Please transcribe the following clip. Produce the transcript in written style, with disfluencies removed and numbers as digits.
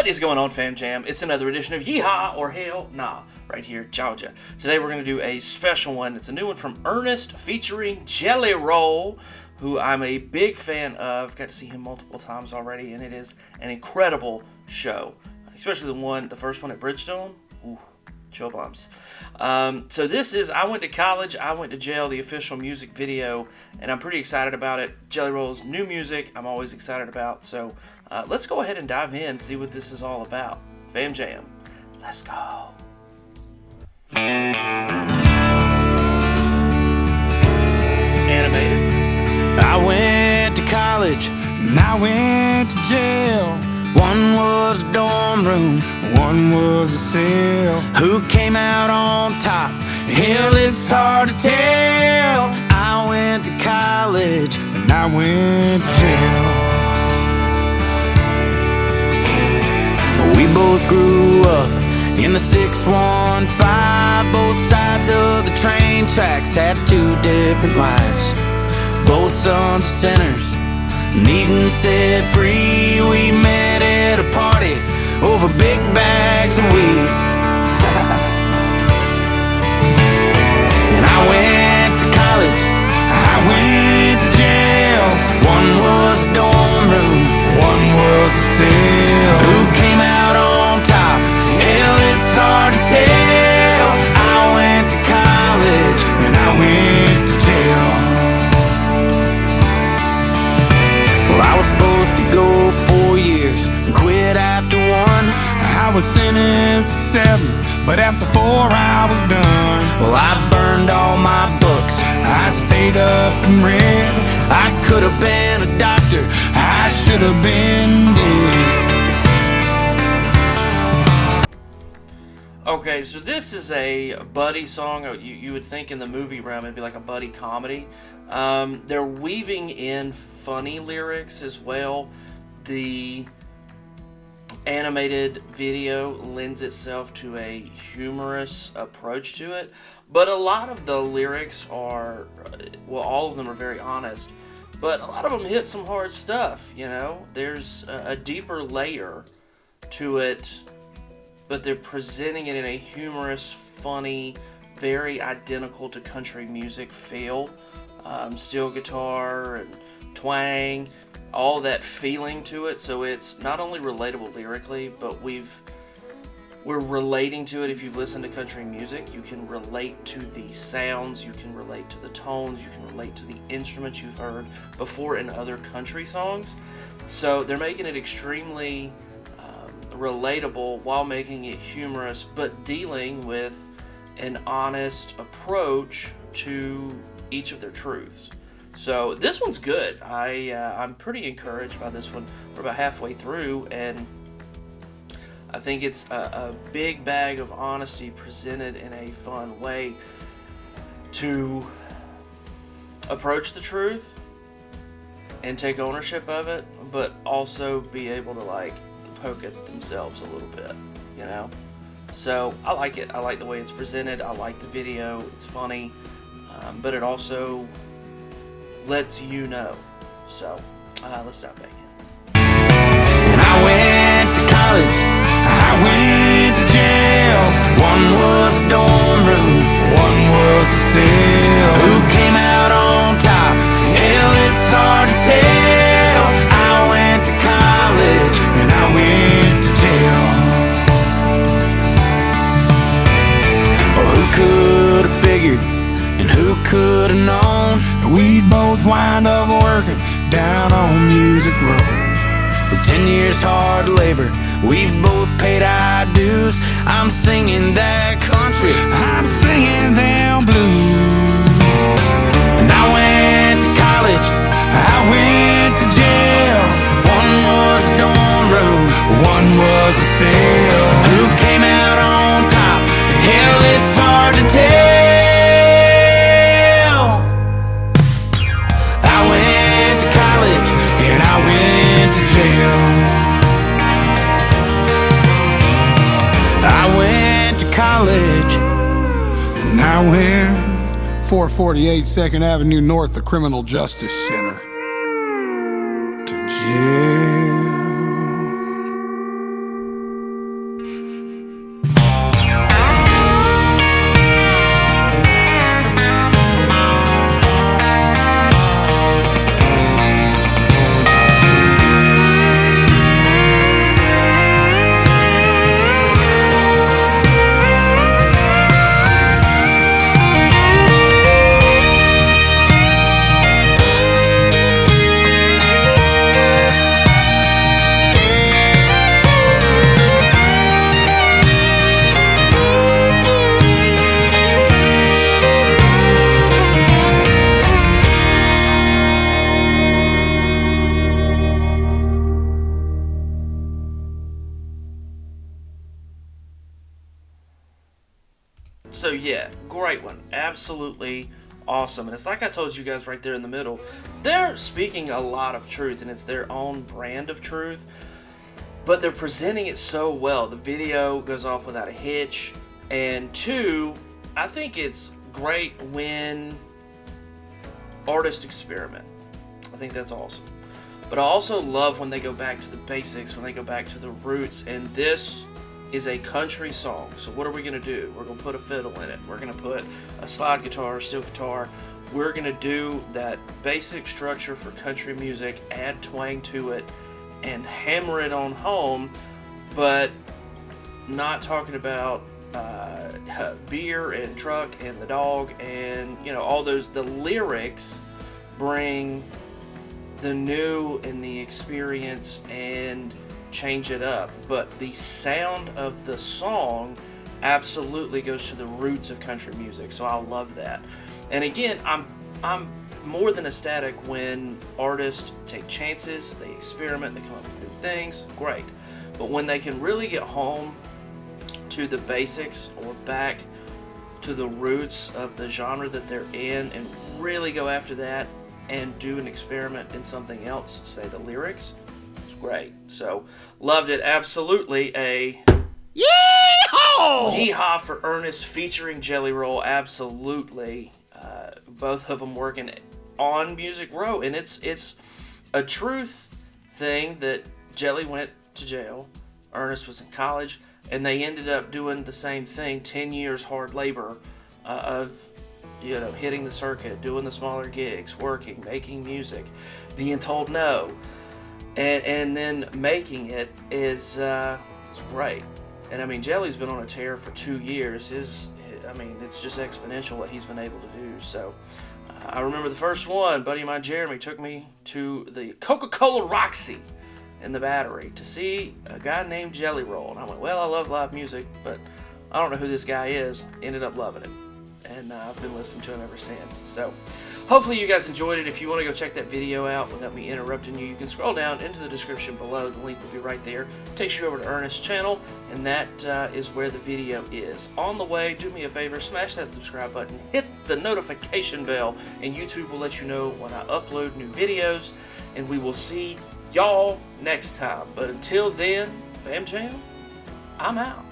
What is going on, Fam Jam? It's another edition of Yeehaw or Hellnaw right here, Georgia. Today we're going to do a special one. It's a new one from Ernest featuring Jelly Roll, who I'm a big fan of. Got to see him multiple times already, and it is an incredible show, especially the first one at Bridgestone. Ooh, chill bumps. So this is I Went to College, I Went to Jail, the official music video, and I'm pretty excited about it. Jelly Roll's new music I'm always excited about, so let's go ahead and dive in and see what this is all about. Fam Jam, let's go. Animated. I went to college and I went to jail. One was a dorm room, one was a cell. Who came out on top? Hell, it's hard to tell. I went to college and I went to jail. We both grew up in the 615. Both sides of the train tracks had two different lives. Both sons of sinners, needing set free. We met at a party over big bags of weed. And I went to college, I went to jail. One was a dorm room, one was a cell. Who came out on top? Hell, it's hard to tell. I went to college and I went to jail. Well, I was supposed to go 4 years and quit after 1. I was sentenced to 7, but after 4 I was done. Well, I burned all my books, I stayed up and read. I could have been a doctor, I should have been dead. Okay, so this is a buddy song. You would think in the movie realm it'd be like a buddy comedy. They're weaving in funny lyrics as well. The animated video lends itself to a humorous approach to it, but a lot of the lyrics are, well, all of them are very honest, but a lot of them hit some hard stuff, you know? There's a deeper layer to it, but they're presenting it in a humorous, funny, very identical to country music feel. Steel guitar and twang, all that feeling to it. So it's not only relatable lyrically, but we're relating to it. If you've listened to country music, you can relate to the sounds, you can relate to the tones, you can relate to the instruments you've heard before in other country songs. So they're making it extremely relatable while making it humorous, but dealing with an honest approach to each of their truths. So this one's good. I'm pretty encouraged by this one. We're about halfway through, and I think it's a big bag of honesty presented in a fun way to approach the truth and take ownership of it, but also be able to like poke at themselves a little bit, you know? So I like it. I like the way it's presented. I like the video. It's funny, but it also lets you know. So let's dive back in. And I went to college, I went to jail. One was a dorm room, one was a cell. Who came out on top? Hell, it's hard to tell. I went to college and I went to jail. Oh, who could have figured and who could have known that we'd both wind up working down on Music Road? For 10 years hard labor, we've both paid our dues. I'm singing that country, I'm singing them blues. And I went to college, I went to jail. One was a dorm room, one was a cell. Who came out on top? Hell, it's hard to tell. I went to college and I went to jail. I went to college and I went 448 2nd Avenue North, the Criminal Justice Center, to jail. yeah, great one. Absolutely awesome. And it's like I told you guys right there in the middle, they're speaking a lot of truth, and it's their own brand of truth, but they're presenting it so well. The video goes off without a hitch. And two, I think it's great when artists experiment. I think that's awesome. But I also love when they go back to the basics, when they go back to the roots. And this is a country song. So what are we going to do? We're going to put a fiddle in it. We're going to put a slide guitar, steel guitar. We're going to do that basic structure for country music, add twang to it, and hammer it on home, but not talking about beer and truck and the dog and, you know, all those. The lyrics bring the new and the experience and change it up, but the sound of the song absolutely goes to the roots of country music. So I love that. And again, I'm more than ecstatic when artists take chances, they experiment, they come up with new things. Great. But when they can really get home to the basics or back to the roots of the genre that they're in and really go after that and do an experiment in something else, say the lyrics, it's great. So loved it. Absolutely a Yeehaw! Yeehaw for Ernest featuring Jelly Roll. Absolutely. Both of them working on Music Row, and it's a truth thing that Jelly went to jail, Ernest was in college, and they ended up doing the same thing. 10 years hard labor of, you know, hitting the circuit, doing the smaller gigs, working, making music, being told no, and then making it is it's great. And I mean, Jelly's been on a tear for 2 years. It's just exponential what he's been able to do. So I remember the first one, buddy of mine, Jeremy, took me to the Coca-Cola Roxy in the Battery to see a guy named Jelly Roll. And I went, well, I love live music, but I don't know who this guy is. Ended up loving him. And I've been listening to him ever since. So hopefully you guys enjoyed it. If you want to go check that video out without me interrupting you, you can scroll down into the description below. The link will be right there. It takes you over to Ernest's channel, and that is where the video is. On the way, do me a favor, smash that subscribe button, hit the notification bell, and YouTube will let you know when I upload new videos, and we will see y'all next time. But until then, fam jam, I'm out.